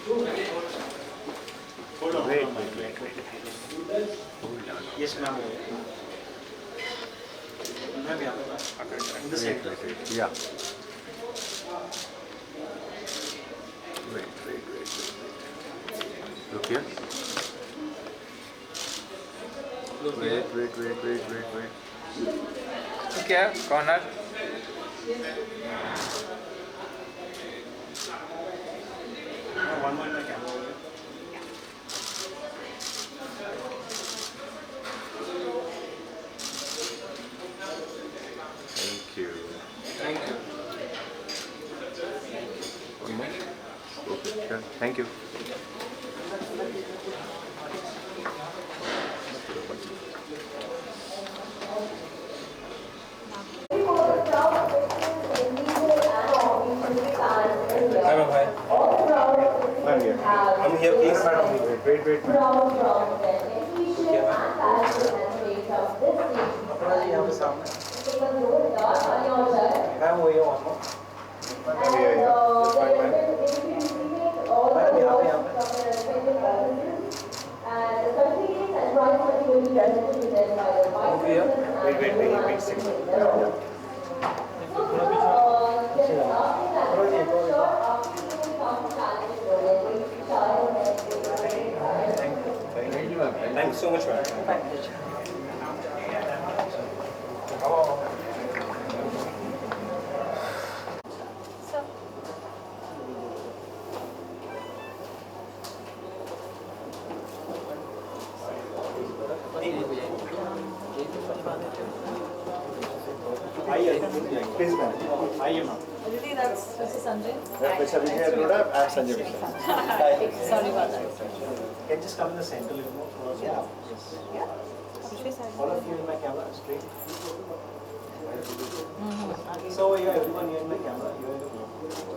Hold on. Wait. Yes, ma'am. Ma'am, yeah. In the center. Yeah. Wait. Look here. Wait. क्या corner One more in the camera. Thank you. Thank you. One more. Okay, sure. Thank you. Hello, hi. I'm here. I'm here, please. Wait. अपना जी यहाँ पे सामने ma'am वही है वहाँ I'm here. Ma'am यहाँ पे Wait. Thank you so much, ma'am. आइए Please, ma'am. आइए ma'am Really, that's Mr. Sanjay. Mr. Vijay Arora, I'm Sanjay Mishra. Sorry about that. Can just come in the center little more थोड़ा सा Yeah. Which way side? all of you in my camera straight so you everyone here in my camera you are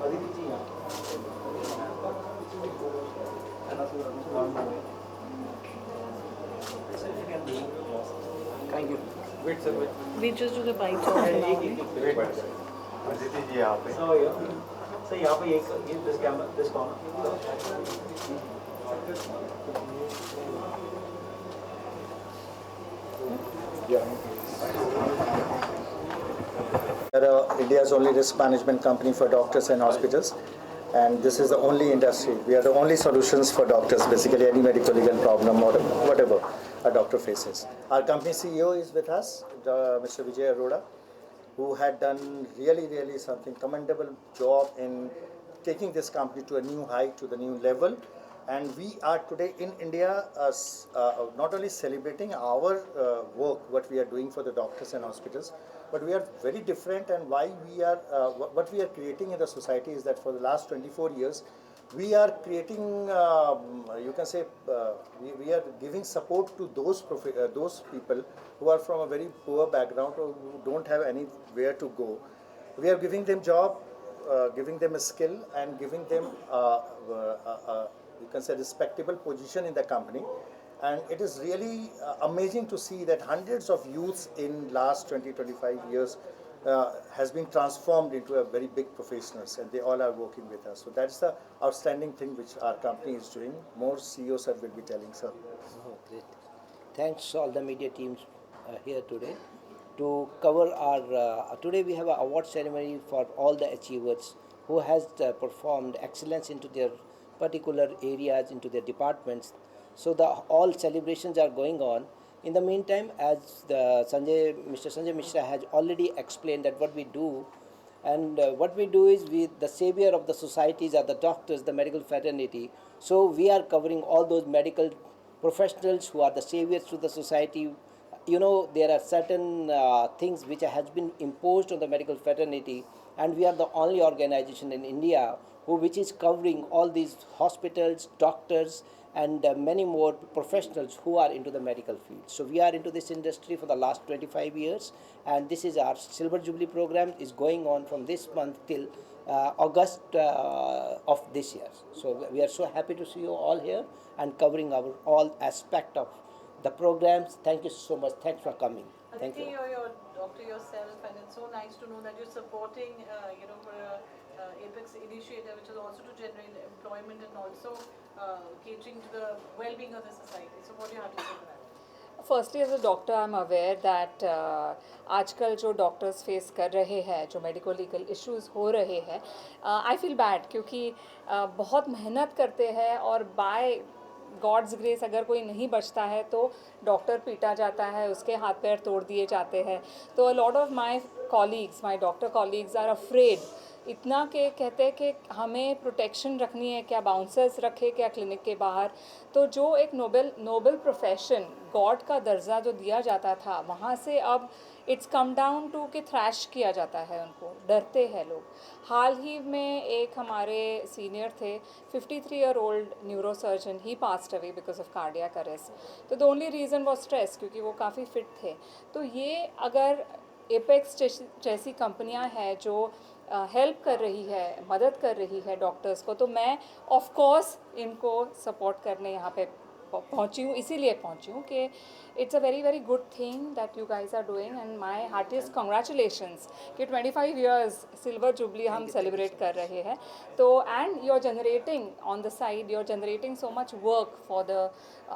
Aditi ji यहाँ one more so you can do thank you wait sir wait We just do the bites off now. Wait. Aditi ji यहाँ पे. so यहाँ पे ये this camera this corner We are India's only risk management company for doctors and hospitals, and this is the only industry. We are the only solutions for doctors, basically any medical legal problem or whatever a doctor faces. Our company CEO is with us, Mr. Vijay Arora, who had done really something commendable job in taking this company to a new height, to the new level. And we are today in India not only celebrating our work, what we are doing for the doctors and hospitals, but we are very different. And why we are, what we are creating in the society is that for the last 24 years, we are creating, you can say, we are giving support to those people who are from a very poor background or who don't have anywhere to go. We are giving them job, giving them a skill, and giving them you can say respectable position in the company. And it is really amazing to see that hundreds of youths in last 20-25 years has been transformed into a very big professionals, and they all are working with us. So that's the outstanding thing which our company is doing. More CEOs sir will be telling, sir. Oh, great. Thanks all the media teams here today to cover our, today we have an award ceremony for all the achievers who has performed excellence into their particular areas, into their departments. So all celebrations are going on. In the meantime, as Mr. Sanjay Mishra has already explained that what we do, and what we do is the savior of the societies are the doctors, the medical fraternity. So we are covering all those medical professionals who are the saviors to the society. You know, there are certain things which has been imposed on the medical fraternity, and we are the only organization in India which is covering all these hospitals, doctors, and many more professionals who are into the medical field. So we are into this industry for the last 25 years, and this is our Silver Jubilee program is going on from this month till August of this year. So we are so happy to see you all here and covering our all aspect of the programs. Thank you so much. Thanks for coming. Thank you. You're your doctor yourself, and it's so nice to know that you're supporting, for a Apex initiative, which is also to generate employment and also catering to the well-being of the society. So what do you have to say to that? Firstly as a doctor I am aware that आजकल जो doctors face कर रहे हैं, जो medico legal issues हो रहे हैं, I feel bad क्योंकि बहुत मेहनत करते हैं और बाय गॉड्स ग्रेस अगर कोई नहीं बचता है तो डॉक्टर पीटा जाता है, उसके हाथ पैर तोड़ दिए जाते हैं. तो a lot of my colleagues, my doctor colleagues are afraid इतना कि कहते हैं कि हमें प्रोटेक्शन रखनी है, क्या बाउंसर्स रखे क्या क्लिनिक के बाहर. तो जो एक नोबल प्रोफेशन, गॉड का दर्जा जो दिया जाता था, वहाँ से अब इट्स कम डाउन टू कि थ्रैश किया जाता है उनको, डरते हैं लोग. हाल ही में एक हमारे सीनियर थे, 53-year-old neurosurgeon, he passed away because of cardiac arrest. तो the only reason was stress, क्योंकि वो काफ़ी फिट थे. तो ये अगर एपेक्स जैसी कंपनियां हैं जो हेल्प कर रही है, मदद कर रही है डॉक्टर्स को, तो मैं ऑफ कोर्स इनको सपोर्ट करने यहाँ पे पहुँची हूँ. इसीलिए पहुँची हूँ कि it's a very very good thing that you guys are doing and my heartiest congratulations कि 25 years सिल्वर जुबली हम सेलिब्रेट कर रहे हैं. तो and you are generating on the side, you are generating so much work for the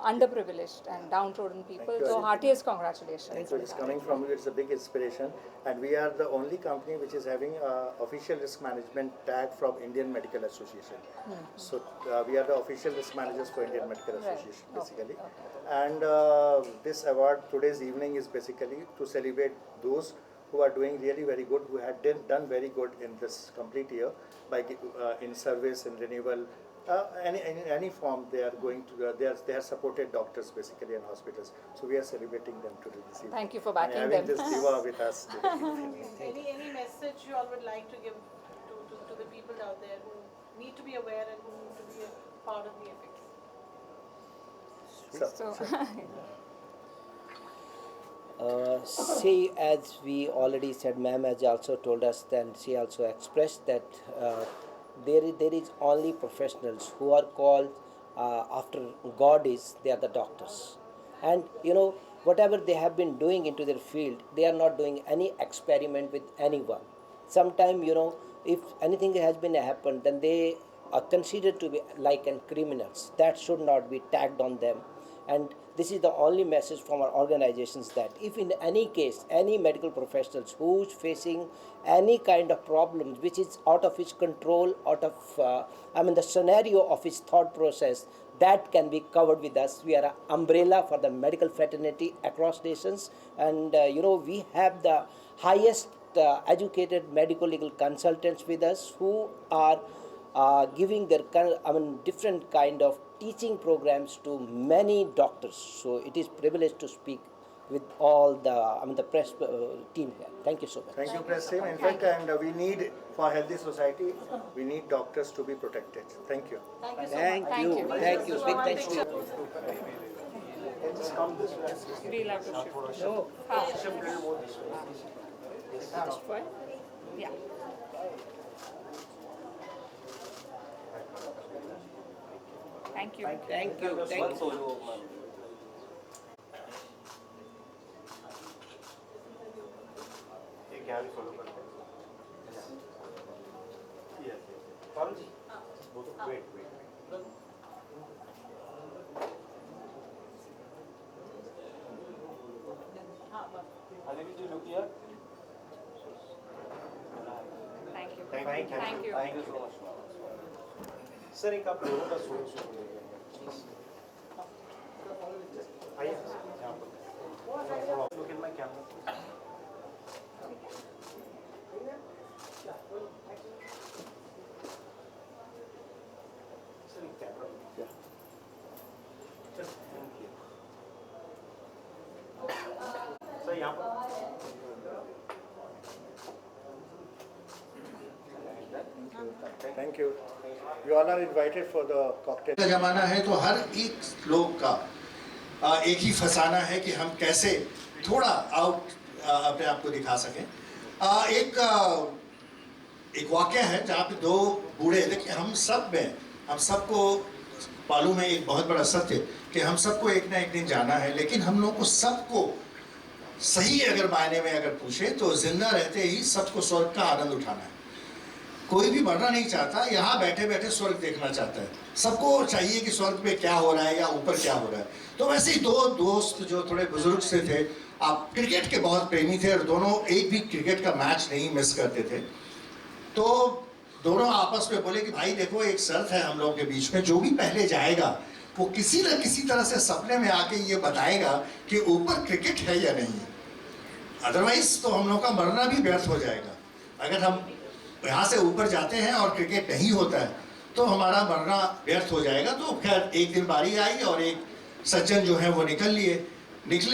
underprivileged and downtrodden people. So heartiest congratulations. So it's coming from you, it's a big inspiration, and we are the only company which is having official risk management tag from Indian Medical Association. So we are the official risk managers for Indian Medical Association basically. And this award today's evening is basically to celebrate those who are doing really very good, who had done very good in this complete year by in service, in renewal, any form they are going to. They are supported doctors basically and hospitals. So we are celebrating them today this evening. Thank you for backing and having them. this diva with us today. Any message you all would like to give to the people out there who need to be aware and who need to be a part of the Apex? So See, as we already said, ma'am has also told us, and she also expressed that there is only professionals who are called after God is, they are the doctors. And you know, whatever they have been doing into their field, they are not doing any experiment with anyone. Sometimes, you know, if anything has been happened, then they are considered to be like criminals. That should not be tagged on them. And this is the only message from our organizations, that if in any case any medical professionals who is facing any kind of problems which is out of his control, out of the scenario of his thought process, that can be covered with us. We are an umbrella for the medical fraternity across nations, and you know, we have the highest educated medical legal consultants with us who are giving their different kind of teaching programs to many doctors. So it is privilege to speak with all the press team here. Thank you so much. Thank you, press team. In fact, and we need, for healthy society, we need doctors to be protected. Thank you. Thank you so Thank much. you. Thank you. Big One thanks to you. picture. Just come this way. we'll have to shift. Shift little more this way. This way? Yeah. Thank you. Thank you. Thank you. ये क्या भी follow करते हैं? Yes. Paul ji. Wait. Aditi ji, look here. Thank you. Thank you. Thank you. Thank you so much. Sir एक आप लोगों का सोच आइए यहाँ पर look at my camera. Sir एक कैमरा सर यहाँ पर Thank you. You all are invited for the cocktail. का जमाना है तो हर एक लोग का एक ही फसाना है कि हम कैसे थोड़ा आउट अपने आप को दिखा सकें. एक वाक़या है जहाँ पे दो बूढ़े, देखिए हम सबको मालूम है एक बहुत बड़ा सत्य कि हम सबको एक ना एक दिन जाना है, लेकिन हम लोग को सबको सही अगर मायने में अगर पूछे तो जिंदा रहते ही सबको स्वर्ग का आनंद उठाना है. कोई भी मरना नहीं चाहता, यहाँ बैठे बैठे स्वर्ग देखना चाहता है। सबको चाहिए कि स्वर्ग पे क्या हो रहा है या ऊपर क्या हो रहा है। तो वैसे ही दो दोस्त जो थोड़े बुजुर्ग से थे, आप क्रिकेट के बहुत प्रेमी थे और दोनों एक भी क्रिकेट का मैच नहीं मिस करते थे। तो दोनों आपस में बोले कि भाई देखो, एक शर्त है हम लोगों के बीच में, जो भी पहले जाएगा वो किसी न किसी तरह से सपने में आके ये बताएगा कि ऊपर क्रिकेट है या नहीं है, अदरवाइज तो हम लोग का मरना भी व्यर्थ हो जाएगा। अगर हम यहाँ से ऊपर जाते हैं और क्रिकेट नहीं होता है तो हमारा मरना व्यर्थ हो जाएगा। तो खैर एक दिन बारी आई और एक सज्जन जो है वो निकलने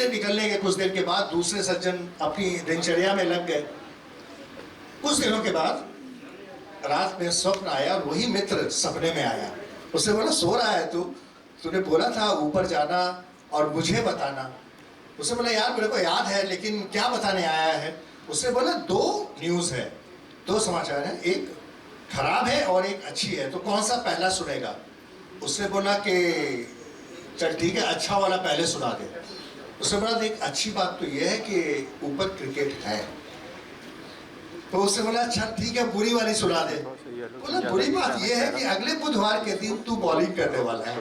के कुछ देर के बाद दूसरे सज्जन अपनी दिनचर्या में लग गए। कुछ दिनों के बाद रात में स्वप्न आया और वही मित्र सपने में आया। उसने बोला, सो रहा है तूने बोला था ऊपर जाना और मुझे बताना। उसने बोला, यार मेरे को याद है, लेकिन क्या बताने आया है? उसने बोला, दो न्यूज़ है, दो समाचार हैं, एक खराब है और एक अच्छी है, तो कौन सा पहला सुनेगा? उसने बोला कि चल ठीक है, अच्छा वाला पहले सुना दे। उसने बोला, देख अच्छी बात तो ये है कि ऊपर क्रिकेट है। तो उसने बोला, अच्छा ठीक है, बुरी वाली सुना दे। बोला, बुरी बात ये है कि अगले बुधवार के दिन तू बॉलिंग करने वाला है।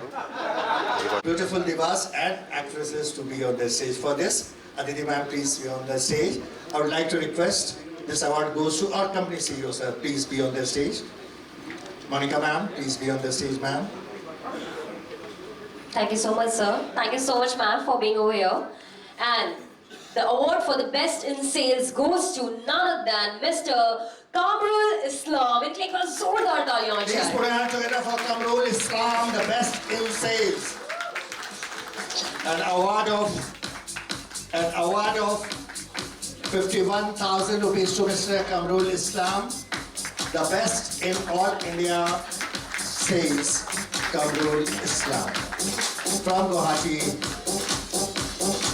Beautiful divas and actresses to be on the stage for this. Aditi ma'am, please be on the stage. I would like to request this award goes to our company CEO, sir. Please be on the stage. Monica ma'am, please be on the stage, ma'am. Thank you so much, sir. Thank you so much, ma'am, for being over here. And the award for the best in sales goes to none other than Mr. Kamrul Islam. It like a zordar taaliyan ho Please put your hands together for Kamrul Islam, the best in sales. An award of 51,000 rupees to Mr. Kamrul Islam, the best in all India sales. Kamrul Islam from Guwahati.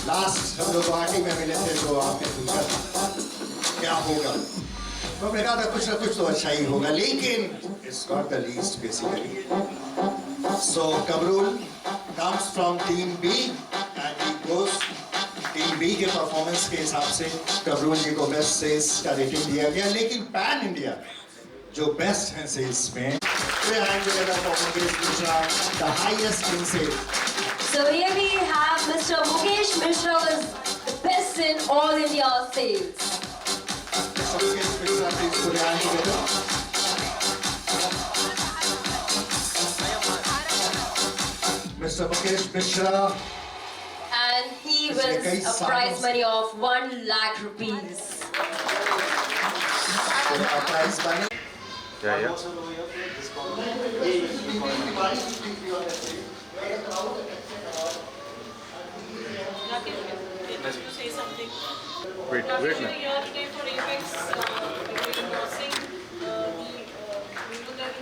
Last हम लोग गुवाहाटी में मिले थे तो आपने पूछा क्या होगा, तो मैंने कहा था कुछ ना कुछ तो अच्छा ही होगा, लेकिन it's not the least basically. So Kamrul comes from team B and he goes team B के परफॉर्मेंस के हिसाब से कमरूल जी को बेस्ट सेल्स का रेटिंग दिया गया, लेकिन पैन इंडिया जो बेस्ट है सेल्स में the highest in sales. So here we have Mr. Mukesh Mishra is the best in all India sales. Mr. Mukesh Mishra, please put your hands together. Mr. Mukesh Mishra. And he wins a prize money of 1 lakh rupees. A prize money. Yeah. Can you say something? Wait, Rakesh, wait, you're ma'am. here today for Apex, you're endorsing the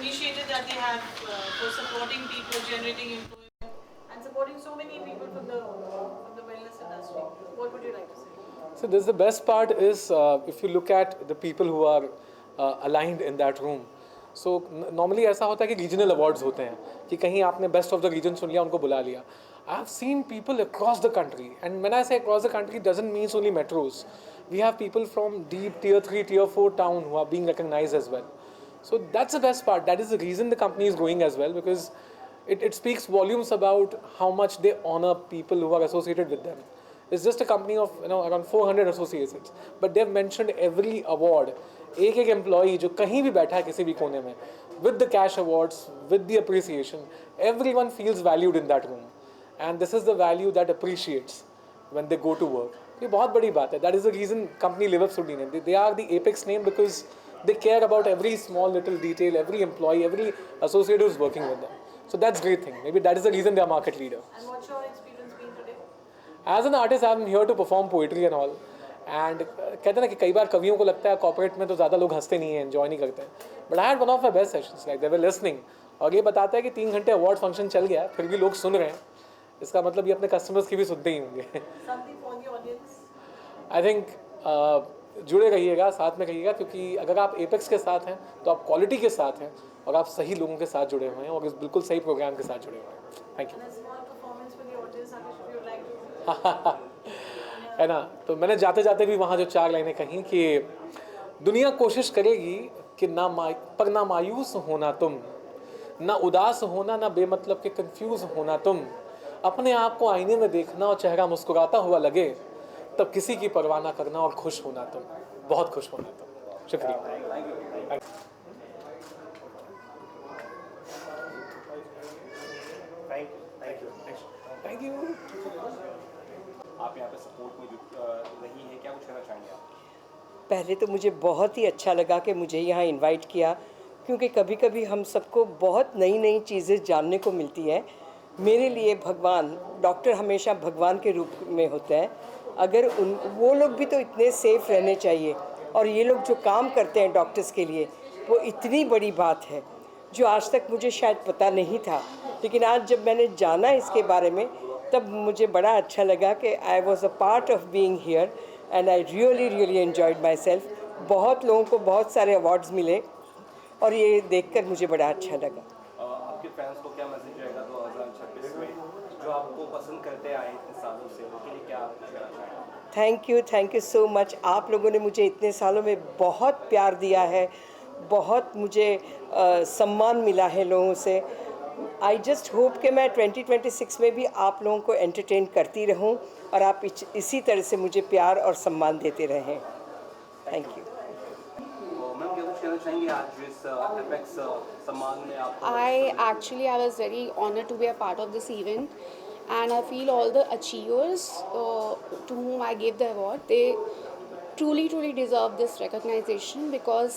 initiative that they have for supporting people, generating employment, and supporting so many people from the wellness industry. What would you like to say? So this the best part is if you look at the people who are aligned in that room. So normally ऐसा होता है कि regional awards होते हैं कि कहीं आपने best of the region सुन लिया, उनको बुला लिया. I have seen people across the country, and when I say across the country, it doesn't mean only metros. We have people from deep tier 3, tier 4 town who are being recognized as well. So that's the best part. That is the reason the company is growing as well, because it speaks volumes about how much they honor people who are associated with them. It's just a company of around 400 associates, but they've mentioned every award. एक employee जो कहीं भी बैठा है किसी भी कोने में, with the cash awards, with the appreciation, everyone feels valued in that room. And this is the value that appreciates when they go to work. ये बहुत बड़ी बात है. That is the reason company live up to the name. They are the Apex name because they care about every small little detail, every employee, every associate who is working with them. So that's great thing. Maybe that is the reason they are market leader. And what's your experience been today? As an artist, I'm here to perform poetry and all. And कहते हैं ना कि कई बार कवियों को लगता है corporate में तो ज़्यादा लोग हंसते नहीं हैं, एंजॉय नहीं करते हैं. But I had one of my best sessions, like they were listening. और ये बताता है कि 3 घंटे अवार्ड फंक्शन चल गया फिर भी लोग सुन रहे हैं. इसका मतलब ये अपने कस्टमर्स की भी सुनते ही होंगे. Something for the audience? I think जुड़े रहिएगा, साथ में रहिएगा, क्योंकि अगर आप एपेक्स के साथ हैं तो आप क्वालिटी के साथ हैं और आप सही लोगों के साथ जुड़े हुए हैं और इस बिल्कुल सही प्रोग्राम के साथ जुड़े हुए हैं. Thank you. And a small performance for the audience, Rakesh, if you would like to. है ना. तो मैंने जाते जाते भी वहाँ जो 4 लाइनें कहीं कि दुनिया कोशिश करेगी कि ना मायूस होना तुम, ना उदास होना, ना बेमतलब के कंफ्यूज होना तुम। अपने आप को आईने में देखना और चेहरा मुस्कुराता हुआ लगे, तब किसी की परवाह ना करना और खुश होना तुम, बहुत खुश होना तुम। शुक्रिया। Thank you. आप यहाँ पे सपोर्ट में रही हैं, क्या कुछ कहना चाहेंगे आप? पहले तो मुझे बहुत ही अच्छा लगा कि मुझे यहाँ इनवाइट किया, क्योंकि कभी कभी हम सबको बहुत नई नई चीज़ें जानने को मिलती हैं। मेरे लिए भगवान, डॉक्टर हमेशा भगवान के रूप में होते हैं। अगर वो लोग भी तो इतने सेफ रहने चाहिए, और ये लोग जो काम करते हैं डॉक्टर्स के लिए, वो इतनी बड़ी बात है जो आज तक मुझे शायद पता नहीं था। लेकिन आज जब मैंने जाना इसके बारे में, तब मुझे बड़ा अच्छा लगा कि I was a part of being here and I really enjoyed my self. बहुत लोगों को बहुत सारे अवार्ड्स मिले और ये देखकर मुझे बड़ा अच्छा लगा। आपके फैंस को क्या मैसेज रहेगा 2026 में, जो आपको पसंद करते आए इतने सालों से, उनके लिए क्या आप कहना चाहेंगे? Thank you so much. आप लोगों ने मुझे इतने सालों में बहुत प्यार दिया है, बहुत मुझे सम्मान मिला है लोगों से। आई जस्ट होप कि मैं 2026 में भी आप लोगों को एंटरटेन करती रहूं और आप इसी तरह से मुझे प्यार और सम्मान देते रहें। Thank you. मैम, क्या कुछ कहना चाहेंगे आज इस एपेक्स सम्मान में आप? I was very honored to be a part of this event, and I feel all the achievers to whom I gave the award, they truly deserve this recognition because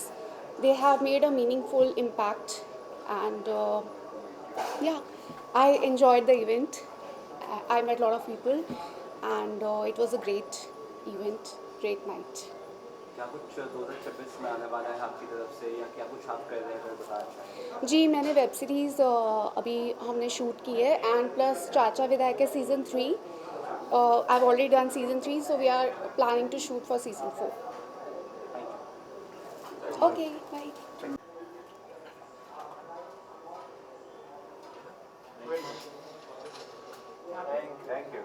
they have made a meaningful impact. And yeah, I enjoyed the event. I met a lot of people, and it was a great event, great night. क्या कुछ 2026 में आने वाला है आपकी तरफ से, या क्या कुछ आप कर रहे हैं अगर बताना चाहें? जी, मैंने वेब सीरीज़ अभी हमने शूट की है, एंड प्लस चाचा विधायक है season 3। I have already done season 3, so we are planning to shoot for season 4। Okay, bye. Thank you.